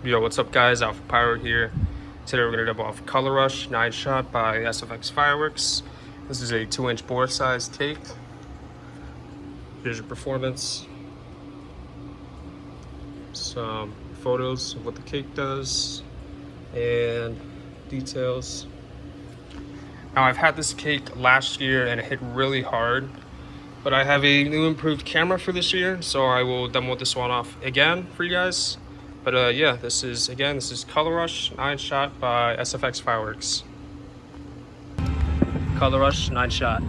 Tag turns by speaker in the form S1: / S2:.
S1: Yo, what's up guys, Alpha Pyro here. Today we're going to demo off Color Rush 9-shot by SFX Fireworks. This is a 2-inch bore size cake. Here's your performance. Some photos of what the cake does and details. Now I've had this cake last year and it hit really hard, but I have a new improved camera for this year, so I will demo this one off again for you guys. But yeah, this is Color Rush 9-shot by SFX Fireworks. Color Rush 9-shot.